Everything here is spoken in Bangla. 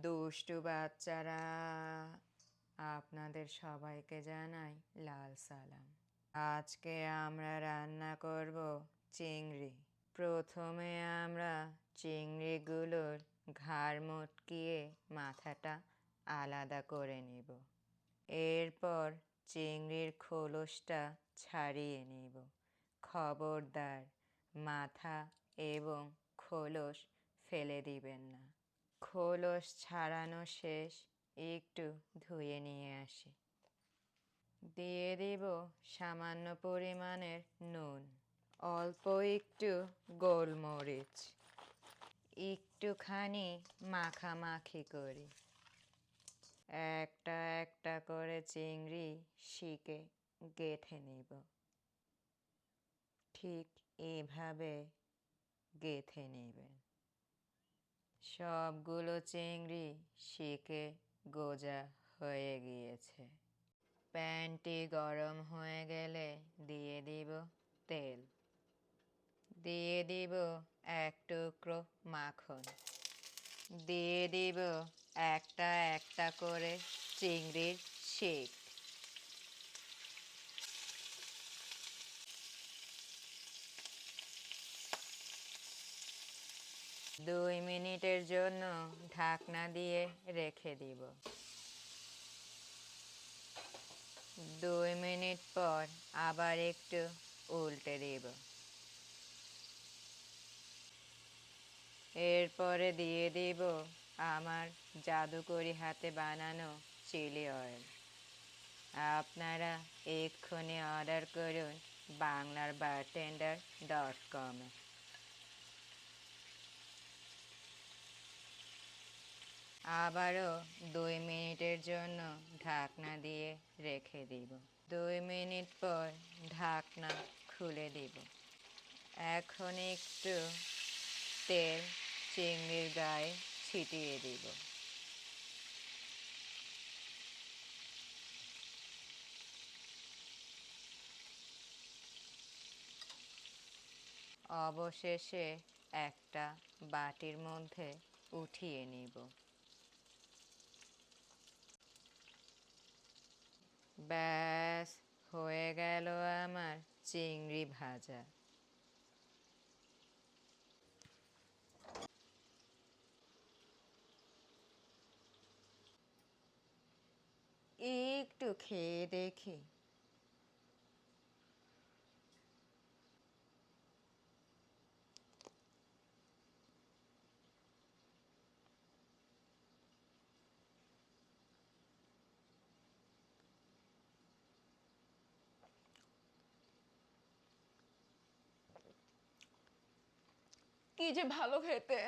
দুষ্টু বাচ্চারা, আপনাদের সবাইকে জানাই লাল সালাম। আজকে আমরা রান্না করব চিংড়ি। প্রথমে আমরা চিংড়িগুলোর ঘাড় মটকিয়ে মাথাটা আলাদা করে নেব। এরপর চিংড়ির খোলসটা ছাড়িয়ে নেব। খবরদার মাথা এবং খোলস ফেলে দিবেন না। খোলস ছাড়ানো শেষ, একটু ধুয়ে নিয়ে আসি। দিয়ে দিব সামান্য পরিমাণের নুন, অল্প একটু গোলমরিচ, একটুখানি মাখামাখি করি। একটা একটা করে চিংড়ি শিকে গেঁথে নিব। ঠিক এভাবে গেঁথে নেবেন। সবগুলো চিংড়ি শিকে গোজা হয়ে গিয়েছে। প্যানটি গরম হয়ে গেলে দিয়ে দিব তেল, দিয়ে দিব এক টুকরো মাখন, দিয়ে দিব একটা একটা করে চিংড়ির শিক। 2 মিনিটের জন্য ঢাকনা দিয়ে রেখে দিব। 2 মিনিট পর আবার একটু উল্টে দিব। এরপরে দিয়ে দিব আমার জাদুকরি হাতে বানানো চিলি অয়েল। আপনারা এক্ষুনি অর্ডার করুন banglarbartender.com-এ। আবারও 2 মিনিটের জন্য ঢাকনা দিয়ে রেখে দিব। 2 মিনিট পর ঢাকনা খুলে দিব। এখন একটু তেল চিংড়ির গায়ে ছিটিয়ে দিব। অবশেষে একটা বাটির মধ্যে উঠিয়ে নিব। ব্যাস হয়ে গেল আমার চিংড়ি ভাজা। একটু খেয়ে দেখি। কি যে ভালো খেতে।